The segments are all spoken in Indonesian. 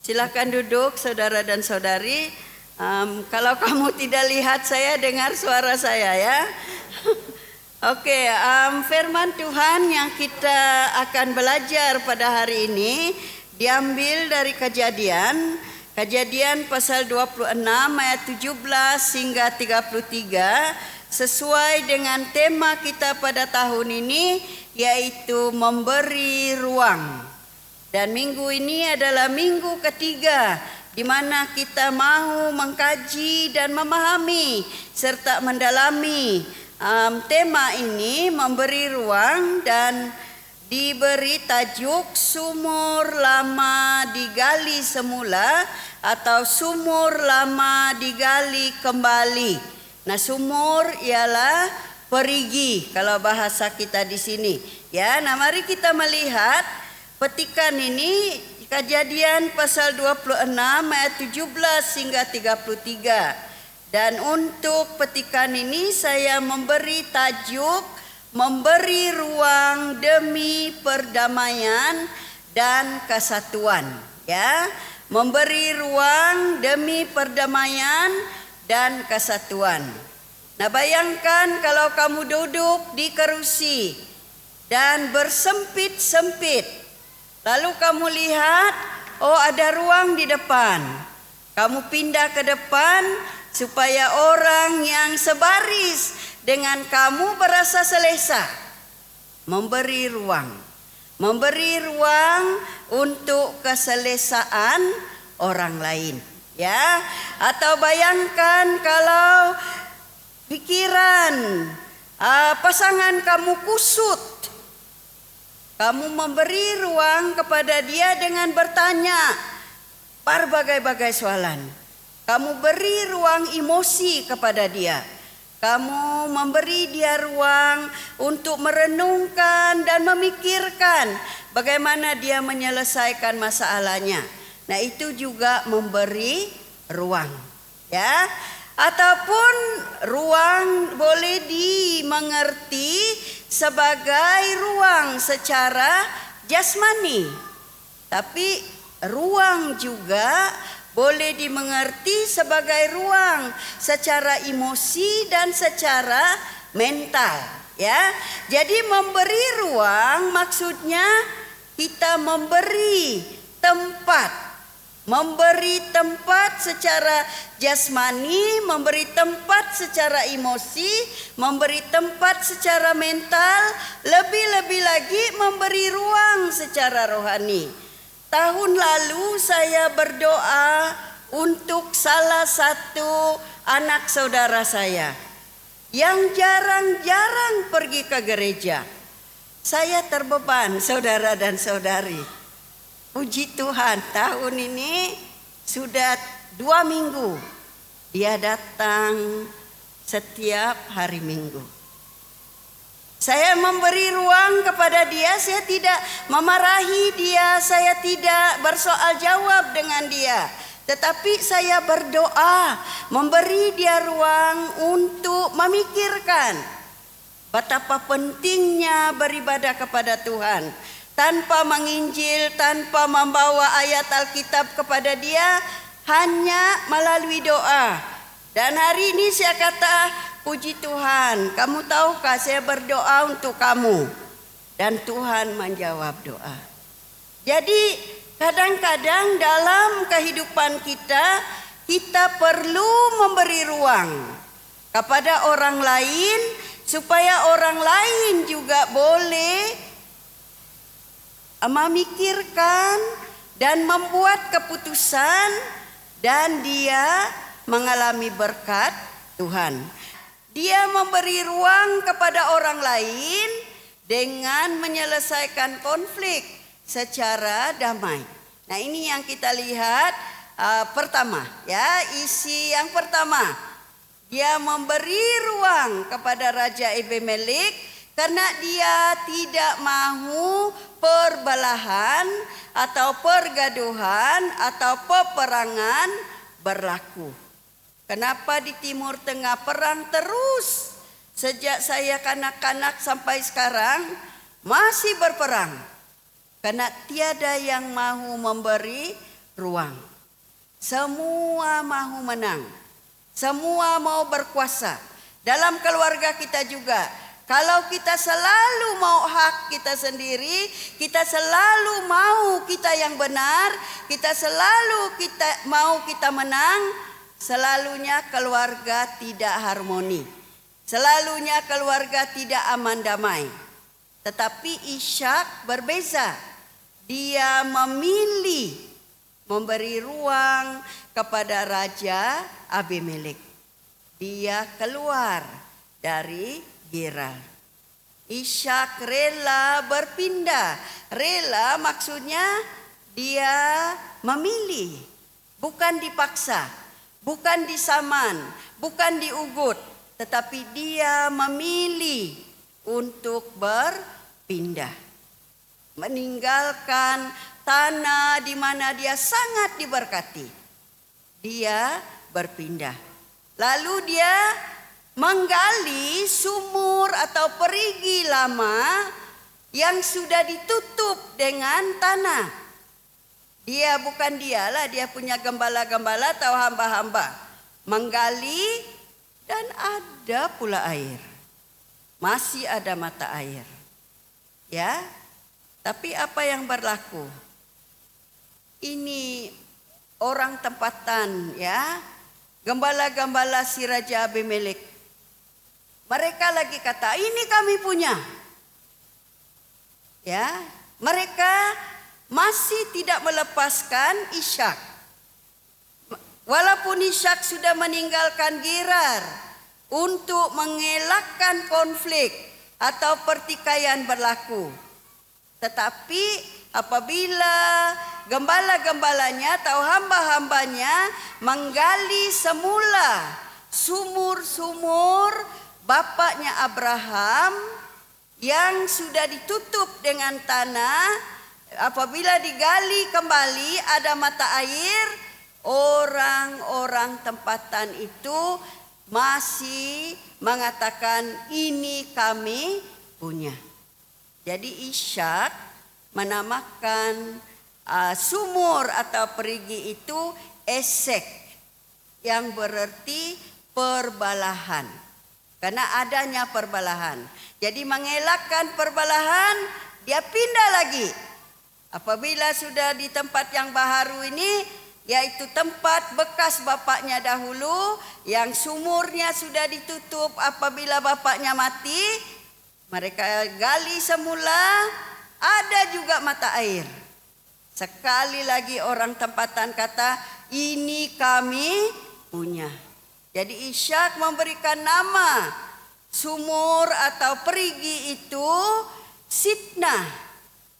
Silakan duduk saudara dan saudari. Kalau kamu tidak lihat saya, dengar suara saya ya. Oke, firman Tuhan yang kita akan belajar pada hari ini diambil dari Kejadian pasal 26 ayat 17 hingga 33 sesuai dengan tema kita pada tahun ini, yaitu memberi ruang. Dan minggu ini adalah minggu ketiga di mana kita mau mengkaji dan memahami serta mendalami tema ini, memberi ruang, dan diberi tajuk sumur lama digali semula atau sumur lama digali kembali. Nah, sumur ialah perigi kalau bahasa kita di sini. Ya, nah mari kita melihat petikan ini, Kejadian pasal 26 ayat 17 hingga 33. Dan untuk petikan ini saya memberi tajuk memberi ruang demi perdamaian dan kesatuan. Ya, memberi ruang demi perdamaian dan kesatuan. Nah, bayangkan kalau kamu duduk di kerusi dan bersempit-sempit. Lalu kamu lihat, oh ada ruang di depan. Kamu pindah ke depan supaya orang yang sebaris dengan kamu berasa selesa. Memberi ruang untuk keselesaan orang lain. Ya, atau bayangkan kalau pikiran pasangan kamu kusut. Kamu memberi ruang kepada dia dengan bertanya berbagai-bagai soalan. Kamu beri ruang emosi kepada dia. Kamu memberi dia ruang untuk merenungkan dan memikirkan bagaimana dia menyelesaikan masalahnya. Nah, itu juga memberi ruang. Ya. Ataupun ruang boleh dimengerti sebagai ruang secara jasmani. Tapi ruang juga boleh dimengerti sebagai ruang secara emosi dan secara mental, ya. Jadi memberi ruang maksudnya kita memberi tempat secara jasmani, memberi tempat secara emosi, memberi tempat secara mental, lebih-lebih lagi memberi ruang secara rohani. Tahun lalu saya berdoa untuk salah satu anak saudara saya yang jarang-jarang pergi ke gereja. Saya terbeban, saudara dan saudari. Puji Tuhan, tahun ini sudah 2 minggu dia datang setiap hari Minggu. Saya memberi ruang kepada dia, saya tidak memarahi dia, saya tidak bersoal jawab dengan dia. Tetapi saya berdoa, memberi dia ruang untuk memikirkan betapa pentingnya beribadah kepada Tuhan. Tanpa menginjil, tanpa membawa ayat Alkitab kepada dia, hanya melalui doa. Dan hari ini saya kata, puji Tuhan, kamu tahukah saya berdoa untuk kamu. Dan Tuhan menjawab doa. Jadi kadang-kadang dalam kehidupan kita perlu memberi ruang kepada orang lain, supaya orang lain juga boleh memikirkan dan membuat keputusan, dan dia mengalami berkat Tuhan. Dia memberi ruang kepada orang lain dengan menyelesaikan konflik secara damai. Nah, ini yang kita lihat pertama, ya, isi yang pertama. Dia memberi ruang kepada Raja Abimelek karena dia tidak mahu perbelahan atau pergaduhan atau peperangan berlaku. Kenapa di Timur Tengah perang terus? Sejak saya kanak-kanak sampai sekarang masih berperang. Karena tiada yang mahu memberi ruang. Semua mau menang. Semua mau berkuasa. Dalam keluarga kita juga. Kalau kita selalu mau hak kita sendiri, kita selalu mau kita yang benar, kita selalu mau kita menang, selalunya keluarga tidak harmoni. Selalunya keluarga tidak aman damai. Tetapi Ishak berbeza. Dia memilih memberi ruang kepada Raja Abimelek. Dia keluar dari Gerar. Ishak rela berpindah. Rela maksudnya dia memilih. Bukan dipaksa. Bukan disaman. Bukan diugut. Tetapi dia memilih untuk berpindah. Meninggalkan tanah di mana dia sangat diberkati. Dia berpindah. Lalu dia menggali sumur atau perigi lama yang sudah ditutup dengan tanah. Dia punya gembala-gembala atau hamba-hamba. Menggali dan ada pula air. Masih ada mata air. Ya. Tapi apa yang berlaku? Ini orang tempatan ya. Gembala-gembala si Raja Abimelek. Mereka lagi kata, ini kami punya. Ya, mereka masih tidak melepaskan Ishak. Walaupun Ishak sudah meninggalkan Gerar untuk mengelakkan konflik atau pertikaian berlaku. Tetapi apabila gembala-gembalanya atau hamba-hambanya menggali semula sumur-sumur bapaknya Abraham yang sudah ditutup dengan tanah, apabila digali kembali ada mata air, orang-orang tempatan itu masih mengatakan ini kami punya. Jadi Ishak menamakan sumur atau perigi itu Esek, yang berarti perbalahan. Karena adanya perbalahan. Jadi mengelakkan perbalahan, dia pindah lagi. Apabila sudah di tempat yang baharu ini, yaitu tempat bekas bapaknya dahulu, yang sumurnya sudah ditutup apabila bapaknya mati, mereka gali semula, ada juga mata air. Sekali lagi orang tempatan kata, ini kami punya. Jadi Ishak memberikan nama sumur atau perigi itu Sitnah,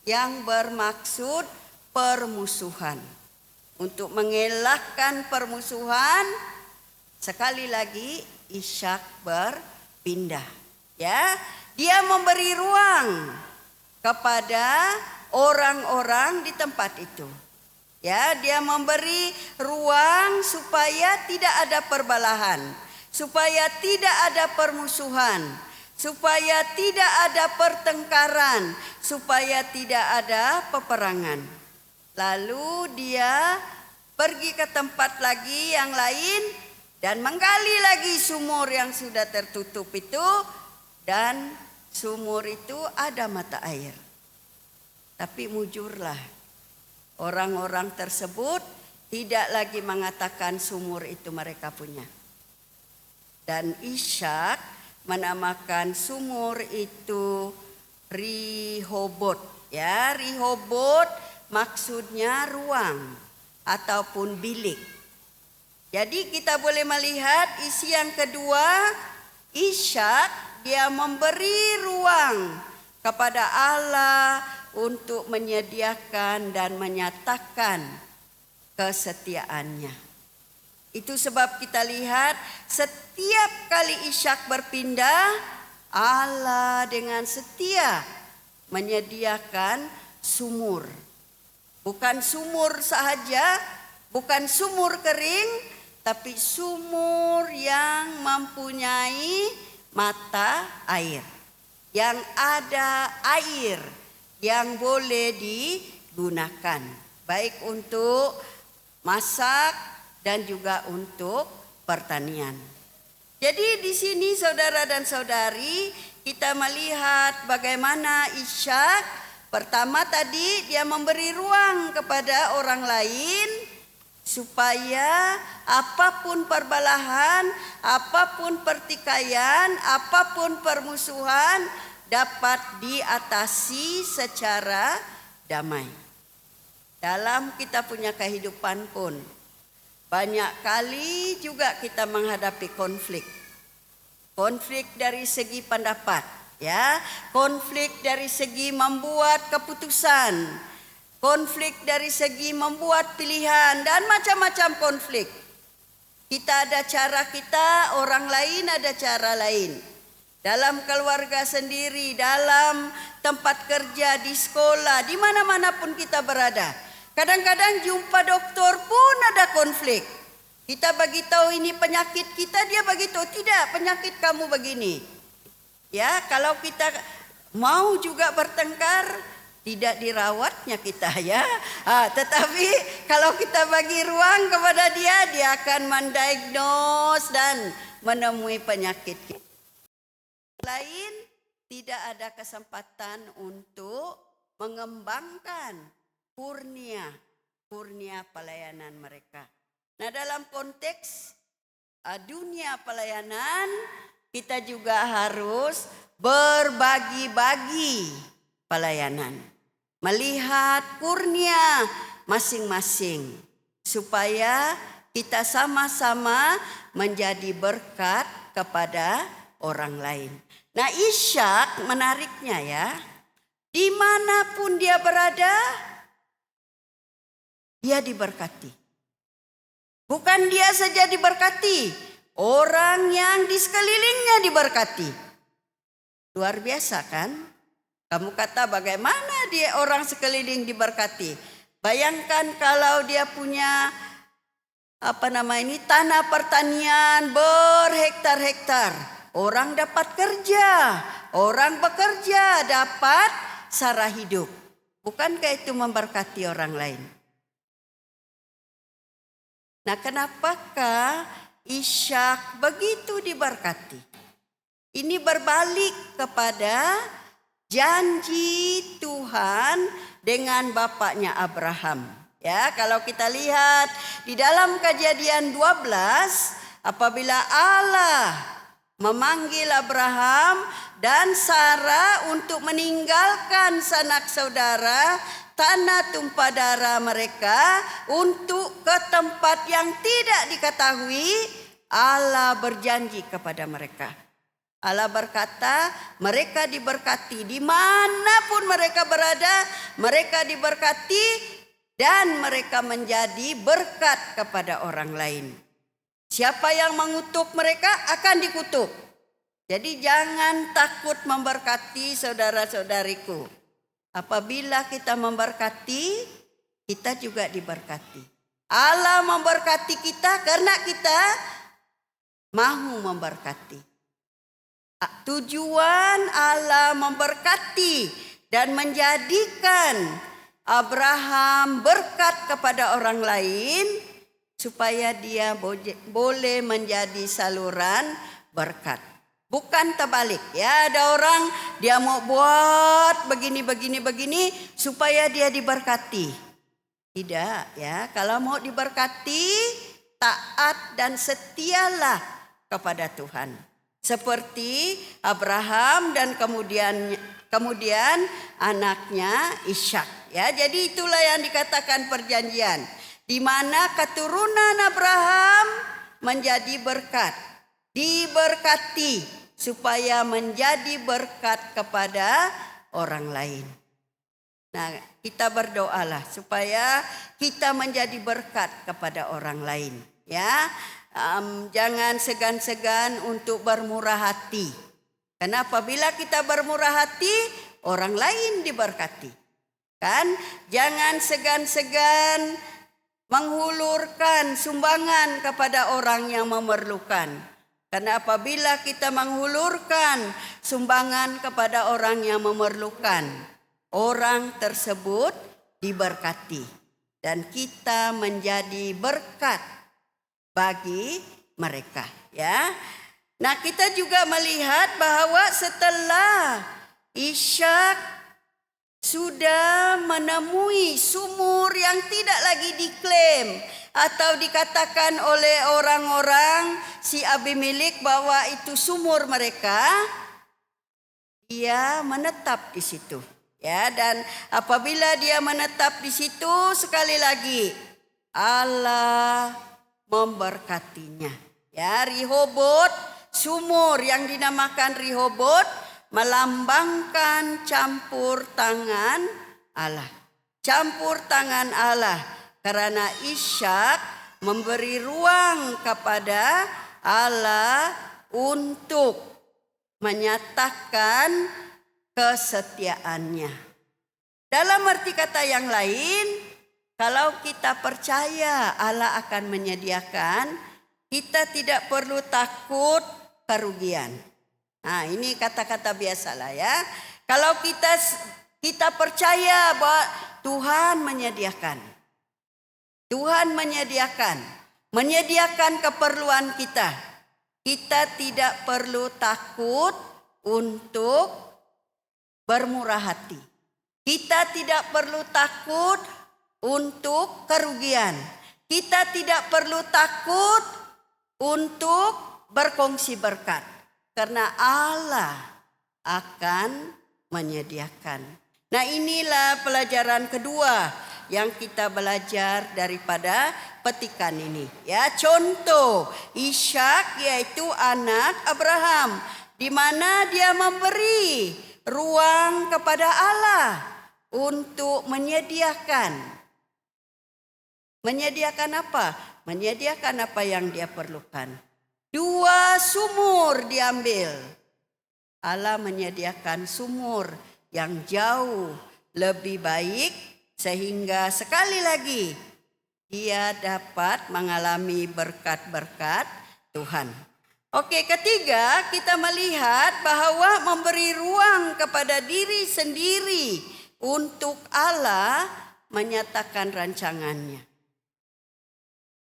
yang bermaksud permusuhan. Untuk mengelakkan permusuhan, sekali lagi Ishak berpindah. Ya, dia memberi ruang kepada orang-orang di tempat itu. Ya, dia memberi ruang supaya tidak ada perbalahan, supaya tidak ada permusuhan, supaya tidak ada pertengkaran, supaya tidak ada peperangan. Lalu dia pergi ke tempat lagi yang lain dan menggali lagi sumur yang sudah tertutup itu, dan sumur itu ada mata air. Tapi mujurlah. Orang-orang tersebut tidak lagi mengatakan sumur itu mereka punya. Dan Ishak menamakan sumur itu Rihobot. Ya, Rihobot maksudnya ruang ataupun bilik. Jadi kita boleh melihat isi yang kedua, Ishak dia memberi ruang kepada Allah untuk menyediakan dan menyatakan kesetiaannya. Itu sebab kita lihat setiap kali Ishak berpindah, Allah dengan setia menyediakan sumur. Bukan sumur sahaja, bukan sumur kering, tapi sumur yang mempunyai mata air. Yang ada air yang boleh digunakan, baik untuk masak, dan juga untuk pertanian. Jadi di sini saudara dan saudari, kita melihat bagaimana Ishak pertama tadi dia memberi ruang kepada orang lain supaya apapun perbelahan, apapun pertikaian, apapun permusuhan dapat diatasi secara damai. Dalam kita punya kehidupan pun banyak kali juga kita menghadapi konflik. Konflik dari segi pendapat, ya, konflik dari segi membuat keputusan, konflik dari segi membuat pilihan, dan macam-macam konflik. Kita ada cara kita, orang lain ada cara lain. Dalam keluarga sendiri, dalam tempat kerja, di sekolah, di mana-mana pun kita berada. Kadang-kadang jumpa dokter pun ada konflik. Kita bagi tahu ini penyakit kita, dia bagi tahu tidak, penyakit kamu begini. Ya, kalau kita mau juga bertengkar, tidak dirawatnya kita, ya. Tetapi kalau kita bagi ruang kepada dia, dia akan mendiagnose dan menemui penyakit kita. Lain tidak ada kesempatan untuk mengembangkan kurnia pelayanan mereka. Nah, dalam konteks dunia pelayanan, kita juga harus berbagi-bagi pelayanan, melihat kurnia masing-masing supaya kita sama-sama menjadi berkat kepada orang lain. Nah, Ishak menariknya, ya, dimanapun dia berada, dia diberkati. Bukan dia saja diberkati, orang yang di sekelilingnya diberkati. Luar biasa kan? Kamu kata bagaimana dia orang sekeliling diberkati? Bayangkan kalau dia punya tanah pertanian berhektar-hektar. Orang dapat kerja, orang bekerja dapat sara hidup. Bukankah itu memberkati orang lain? Nah, kenapakah Ishak begitu diberkati? Ini berbalik kepada janji Tuhan dengan bapaknya Abraham. Ya, kalau kita lihat di dalam Kejadian 12, apabila Allah memanggil Abraham dan Sarah untuk meninggalkan sanak saudara, tanah tumpah darah mereka untuk ke tempat yang tidak diketahui, Allah berjanji kepada mereka. Allah berkata, mereka diberkati dimanapun mereka berada, mereka diberkati dan mereka menjadi berkat kepada orang lain. Siapa yang mengutuk mereka akan dikutuk. Jadi jangan takut memberkati saudara-saudariku. Apabila kita memberkati, kita juga diberkati. Allah memberkati kita karena kita mau memberkati. Tujuan Allah memberkati dan menjadikan Abraham berkat kepada orang lain supaya dia boleh menjadi saluran berkat. Bukan terbalik, ya, ada orang dia mau buat begini supaya dia diberkati. Tidak, ya, kalau mau diberkati taat dan setialah kepada Tuhan. Seperti Abraham dan kemudian anaknya Ishak, ya. Jadi itulah yang dikatakan perjanjian, di mana keturunan Abraham menjadi berkat, diberkati supaya menjadi berkat kepada orang lain. Nah, kita berdoalah supaya kita menjadi berkat kepada orang lain, ya. Jangan segan-segan untuk bermurah hati. Karena apabila kita bermurah hati, orang lain diberkati. Kan? Jangan segan-segan menghulurkan sumbangan kepada orang yang memerlukan. Karena apabila kita menghulurkan sumbangan kepada orang yang memerlukan, orang tersebut diberkati. dan kita menjadi berkat bagi mereka, ya. Nah, kita juga melihat bahwa setelah Ishak sudah menemui sumur yang tidak lagi diklaim atau dikatakan oleh orang-orang si Abimelek bahwa itu sumur mereka, dia menetap di situ. Ya, dan apabila dia menetap di situ, sekali lagi Allah memberkatinya. Ya, Rehobot, sumur yang dinamakan Rehobot melambangkan campur tangan Allah. Campur tangan Allah karena Ishak memberi ruang kepada Allah untuk menyatakan kesetiaannya. Dalam arti kata yang lain, kalau kita percaya Allah akan menyediakan, kita tidak perlu takut kerugian. Nah, ini kata-kata biasalah ya. Kalau kita percaya bahwa Tuhan menyediakan. Tuhan menyediakan keperluan kita. Kita tidak perlu takut untuk bermurah hati. Kita tidak perlu takut untuk kerugian. Kita tidak perlu takut untuk berkongsi berkat. Karena Allah akan menyediakan. Nah, inilah pelajaran kedua yang kita belajar daripada petikan ini. Ya, contoh Ishak yaitu anak Abraham, di mana dia memberi ruang kepada Allah untuk menyediakan. Menyediakan apa? Menyediakan apa yang dia perlukan. 2 sumur diambil. Allah menyediakan sumur yang jauh lebih baik sehingga sekali lagi dia dapat mengalami berkat-berkat Tuhan. Oke, ketiga kita melihat bahwa memberi ruang kepada diri sendiri untuk Allah menyatakan rancangannya.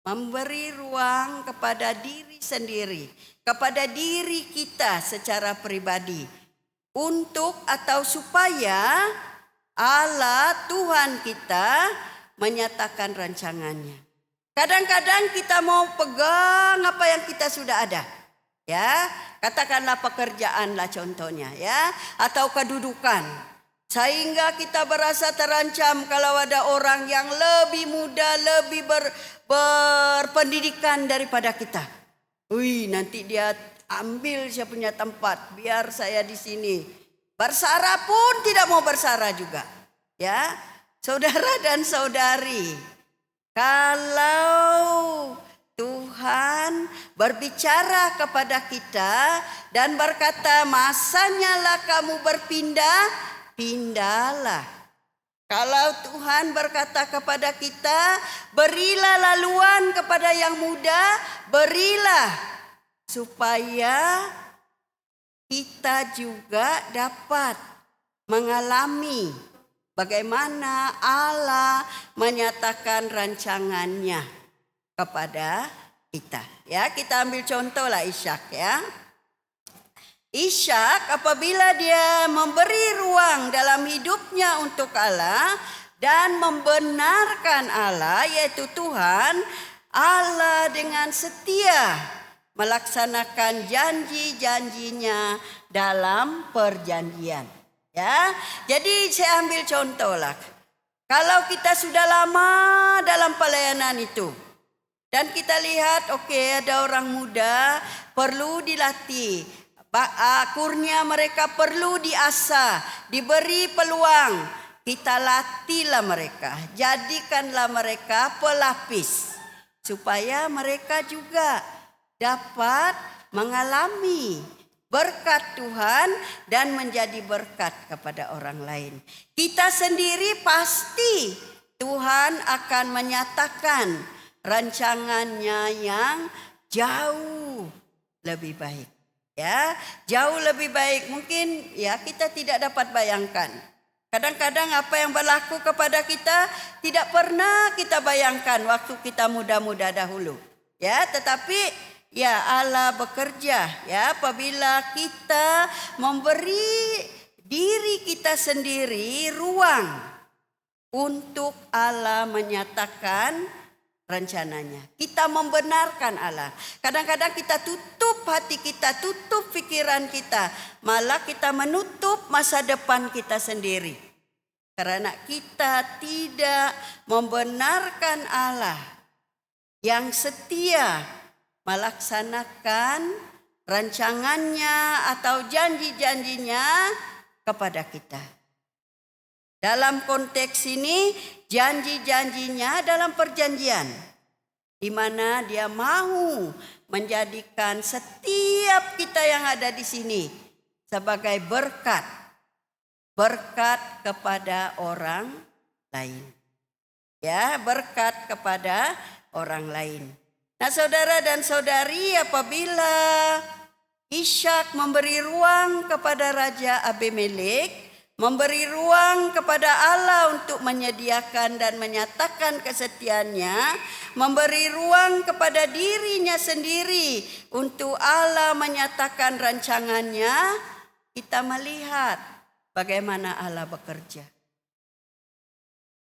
Memberi ruang kepada diri sendiri, kepada diri kita secara pribadi, untuk atau supaya Allah Tuhan kita menyatakan rancangannya. Kadang-kadang kita mau pegang apa yang kita sudah ada, ya, katakanlah pekerjaan lah contohnya, ya, atau kedudukan. Sehingga kita berasa terancam kalau ada orang yang lebih muda, lebih berpendidikan daripada kita. Wih, nanti dia ambil saya punya tempat, biar saya di sini. Bersara pun tidak mau bersara juga. Ya, saudara dan saudari, kalau Tuhan berbicara kepada kita dan berkata, masanya lah kamu berpindah, pindahlah. Kalau Tuhan berkata kepada kita, berilah laluan kepada yang muda, berilah. Supaya kita juga dapat mengalami bagaimana Allah menyatakan rancangannya kepada kita. Ya, kita ambil contoh lah Ishak, ya. Ishak apabila dia memberi ruang dalam hidupnya untuk Allah dan membenarkan Allah yaitu Tuhan, Allah dengan setia melaksanakan janji-janjinya dalam perjanjian. Ya, jadi saya ambil contoh lah. Kalau kita sudah lama dalam pelayanan itu dan kita lihat, oke, ada orang muda perlu dilatih. Kurnia mereka perlu diasah, diberi peluang. Kita latihlah mereka, jadikanlah mereka pelapis. Supaya mereka juga dapat mengalami berkat Tuhan dan menjadi berkat kepada orang lain. Kita sendiri pasti Tuhan akan menyatakan rancangannya yang jauh lebih baik. Ya, jauh lebih baik. Mungkin ya kita tidak dapat bayangkan. Kadang-kadang apa yang berlaku kepada kita tidak pernah kita bayangkan waktu kita muda-muda dahulu. Ya, tetapi ya Allah bekerja ya apabila kita memberi diri kita sendiri ruang untuk Allah menyatakan rencananya. Kita membenarkan Allah. Kadang-kadang kita tutup hati kita, tutup pikiran kita. Malah kita menutup masa depan kita sendiri. Karena kita tidak membenarkan Allah yang setia melaksanakan rancangannya atau janji-janjinya kepada kita. Dalam konteks ini janji-janjinya dalam perjanjian di mana dia mau menjadikan setiap kita yang ada di sini sebagai berkat kepada orang lain. Ya, berkat kepada orang lain. Nah, saudara dan saudari, apabila Ishak memberi ruang kepada Raja Abimelek, memberi ruang kepada Allah untuk menyediakan dan menyatakan kesetiaannya, memberi ruang kepada dirinya sendiri untuk Allah menyatakan rancangannya, kita melihat bagaimana Allah bekerja.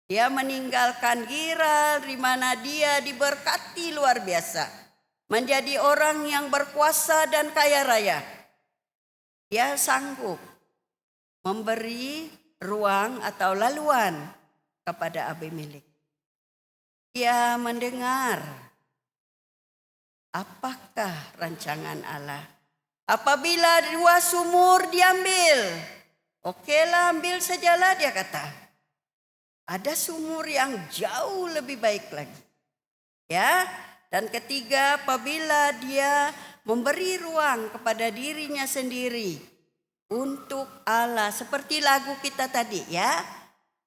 Dia meninggalkan Giral di mana dia diberkati luar biasa, menjadi orang yang berkuasa dan kaya raya. Dia sanggup memberi ruang atau laluan kepada Abimelek. Dia mendengar apakah rancangan Allah. Apabila 2 sumur diambil, okelah ambil sajalah dia kata. Ada sumur yang jauh lebih baik lagi. Ya, dan ketiga apabila dia memberi ruang kepada dirinya sendiri untuk Allah, seperti lagu kita tadi ya,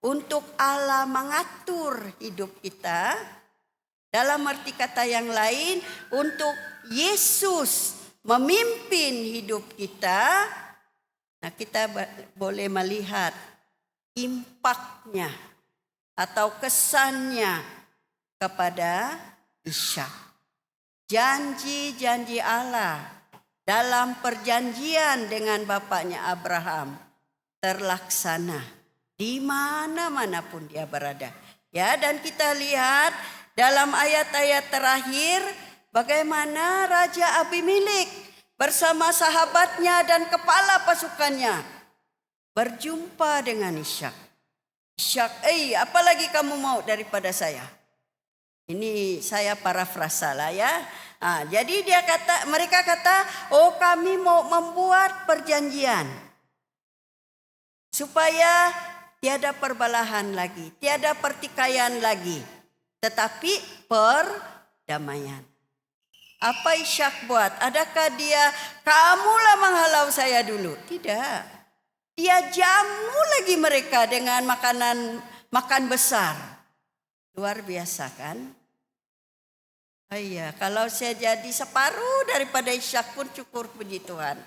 untuk Allah mengatur hidup kita. Dalam arti kata yang lain, untuk Yesus memimpin hidup kita. Nah, kita boleh melihat impaknya atau kesannya kepada Ishak. Janji-janji Allah dalam perjanjian dengan bapaknya Abraham terlaksana di mana-mana pun dia berada. Ya, dan kita lihat dalam ayat-ayat terakhir bagaimana Raja Abimelek bersama sahabatnya dan kepala pasukannya berjumpa dengan Ishak. Ishak, apalagi kamu mau daripada saya? Ini saya parafrasa lah ya. Jadi mereka kata, kami mau membuat perjanjian supaya tiada perbelahan lagi, tiada pertikaian lagi, tetapi perdamaian. Apa Ishak buat? Adakah dia, kamulah menghalau saya dulu? Tidak. Dia jamu lagi mereka dengan makan besar. Luar biasa kan? Iya, kalau saya jadi separuh daripada Ishak pun syukur puji Tuhan.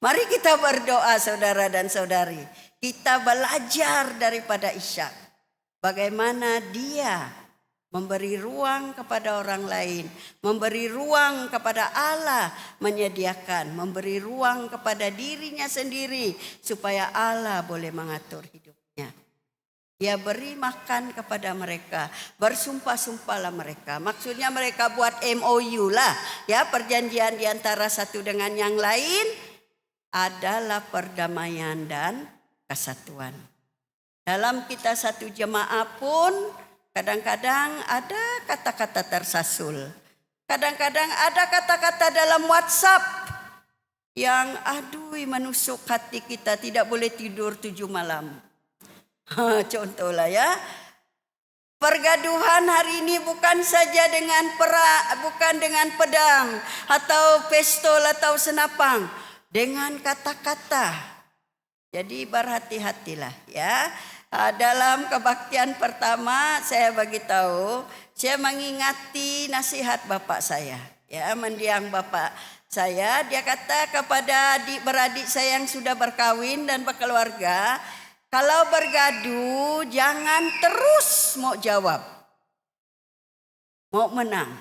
Mari kita berdoa saudara dan saudari. Kita belajar daripada Ishak. Bagaimana dia memberi ruang kepada orang lain. Memberi ruang kepada Allah menyediakan. Memberi ruang kepada dirinya sendiri. Supaya Allah boleh mengatur hidupnya. Dia beri makan kepada mereka, bersumpah-sumpahlah mereka. Maksudnya mereka buat MOU lah, ya, perjanjian di antara satu dengan yang lain adalah perdamaian dan kesatuan. Dalam kita satu jemaah pun kadang-kadang ada kata-kata tersasul. Kadang-kadang ada kata-kata dalam WhatsApp yang menusuk hati kita, tidak boleh tidur 7 malam. Contohlah ya, pergaduhan hari ini bukan saja dengan bukan dengan pedang atau pistol atau senapang, dengan kata-kata. Jadi berhati-hatilah ya. Dalam kebaktian pertama saya bagi tahu, saya mengingati nasihat bapak saya, ya, mendiang bapak saya. Dia kata kepada adik beradik saya yang sudah berkawin dan berkeluarga, kalau bergaduh jangan terus mau jawab, mau menang.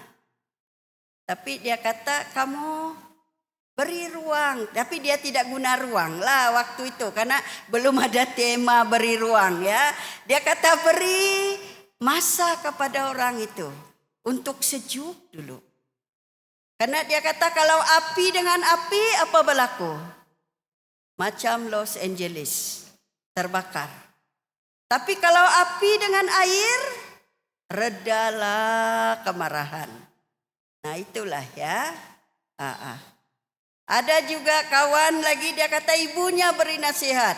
Tapi dia kata kamu beri ruang, tapi dia tidak guna ruang lah waktu itu karena belum ada tema beri ruang ya. Dia kata beri masa kepada orang itu untuk sejuk dulu. Karena dia kata kalau api dengan api apa berlaku? Macam Los Angeles terbakar. Tapi kalau api dengan air redalah kemarahan. Nah itulah ya. Ada juga kawan lagi dia kata ibunya beri nasihat.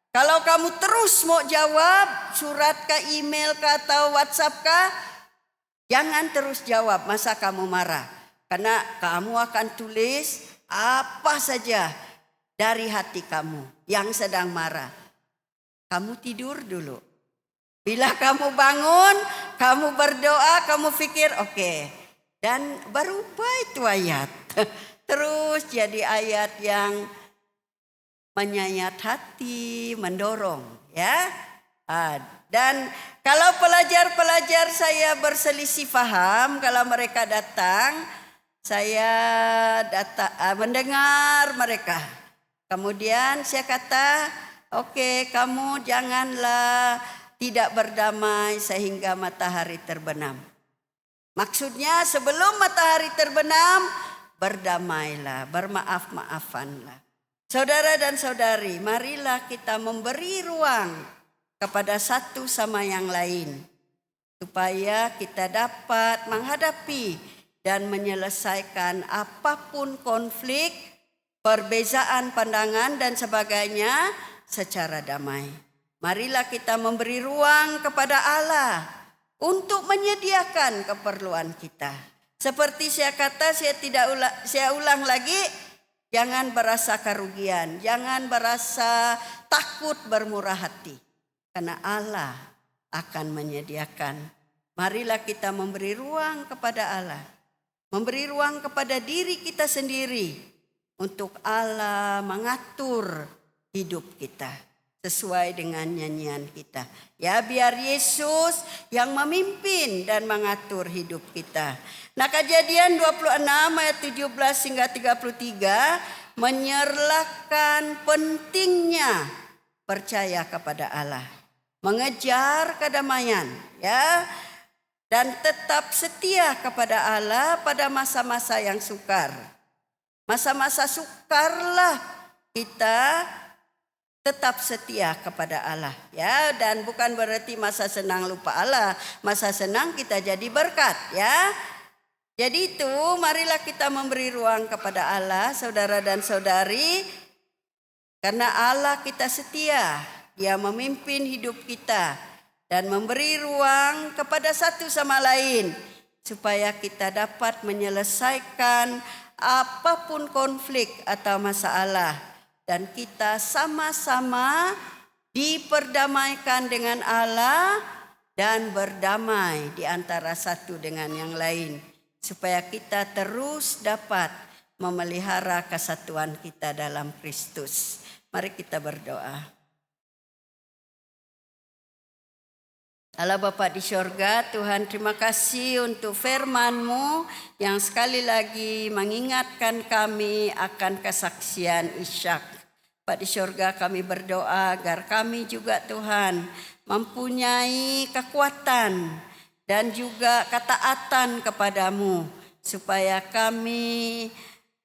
Kalau kamu terus mau jawab surat ke email ke atau WhatsApp ke, jangan terus jawab masa kamu marah. Karena kamu akan tulis apa saja dari hati kamu yang sedang marah. Kamu tidur dulu. Bila kamu bangun, kamu berdoa, kamu pikir oke. Dan berubah itu ayat. Terus jadi ayat yang menyayat hati, mendorong ya. Dan kalau pelajar-pelajar saya berselisih paham, kalau mereka datang, saya mendengar mereka. Kemudian saya kata, oke, kamu janganlah tidak berdamai sehingga matahari terbenam. Maksudnya sebelum matahari terbenam, berdamailah, bermaaf-maafanlah. Saudara dan saudari, marilah kita memberi ruang kepada satu sama yang lain. Supaya kita dapat menghadapi dan menyelesaikan apapun konflik, perbezaan pandangan dan sebagainya secara damai. Marilah kita memberi ruang kepada Allah untuk menyediakan keperluan kita. Seperti saya kata, saya ulang lagi, jangan berasa kerugian, jangan berasa takut bermurah hati. Karena Allah akan menyediakan. Marilah kita memberi ruang kepada Allah. Memberi ruang kepada diri kita sendiri. Untuk Allah mengatur hidup kita. Sesuai dengan nyanyian kita. Ya, biar Yesus yang memimpin dan mengatur hidup kita. Nah, Kejadian 26 ayat 17 hingga 33 menyerlahkan pentingnya percaya kepada Allah. Mengejar kedamaian ya. Dan tetap setia kepada Allah pada masa-masa yang sukar. Masa-masa sukarlah kita tetap setia kepada Allah ya, dan bukan berarti masa senang lupa Allah, masa senang kita jadi berkat ya. Jadi itu marilah kita memberi ruang kepada Allah, saudara dan saudari, karena Allah kita setia, Dia memimpin hidup kita dan memberi ruang kepada satu sama lain supaya kita dapat menyelesaikan apapun konflik atau masalah. Dan kita sama-sama diperdamaikan dengan Allah dan berdamai di antara satu dengan yang lain. Supaya kita terus dapat memelihara kesatuan kita dalam Kristus. Mari kita berdoa. Allah Bapa di sorga, Tuhan terima kasih untuk firman-Mu yang sekali lagi mengingatkan kami akan kesaksian Ishak. Pak di surga kami berdoa agar kami juga Tuhan mempunyai kekuatan dan juga ketaatan kepadamu. Supaya kami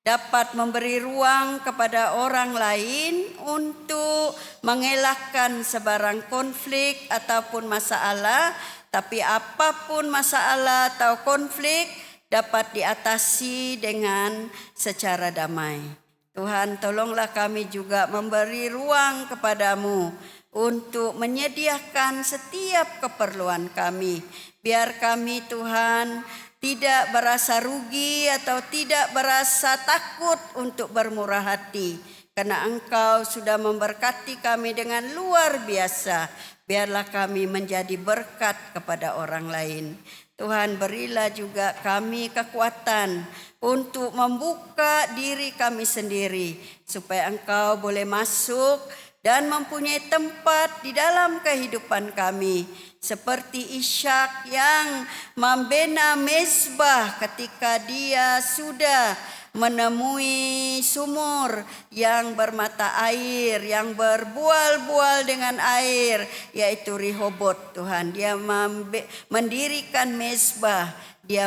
dapat memberi ruang kepada orang lain untuk mengelakkan sebarang konflik ataupun masalah. Tapi apapun masalah atau konflik dapat diatasi dengan secara damai. Tuhan, tolonglah kami juga memberi ruang kepadamu untuk menyediakan setiap keperluan kami. Biar kami Tuhan tidak berasa rugi atau tidak berasa takut untuk bermurah hati. Karena Engkau sudah memberkati kami dengan luar biasa. Biarlah kami menjadi berkat kepada orang lain. Tuhan, berilah juga kami kekuatan untuk membuka diri kami sendiri supaya Engkau boleh masuk dan mempunyai tempat di dalam kehidupan kami. Seperti Ishak yang membina mezbah ketika dia sudah menemui sumur yang bermata air, yang berbual-bual dengan air, yaitu Rehobot Tuhan. Dia mendirikan mezbah, dia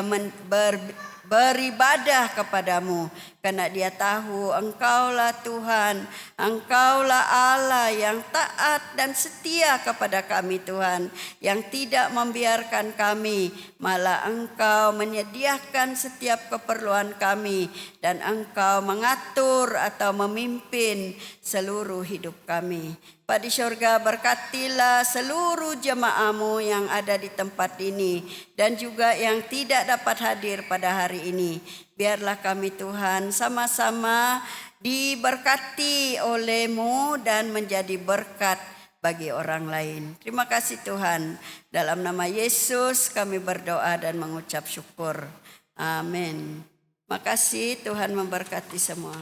beribadah kepadamu karena dia tahu Engkaulah Tuhan, Engkaulah Allah yang taat dan setia kepada kami Tuhan, yang tidak membiarkan kami, malah Engkau menyediakan setiap keperluan kami dan Engkau mengatur atau memimpin seluruh hidup kami. Bapa di surga, berkatilah seluruh jemaah-Mu yang ada di tempat ini dan juga yang tidak dapat hadir pada hari ini. Biarlah kami Tuhan sama-sama diberkati oleh-Mu dan menjadi berkat bagi orang lain. Terima kasih Tuhan. Dalam nama Yesus kami berdoa dan mengucap syukur. Amin. Makasih, Tuhan memberkati semua.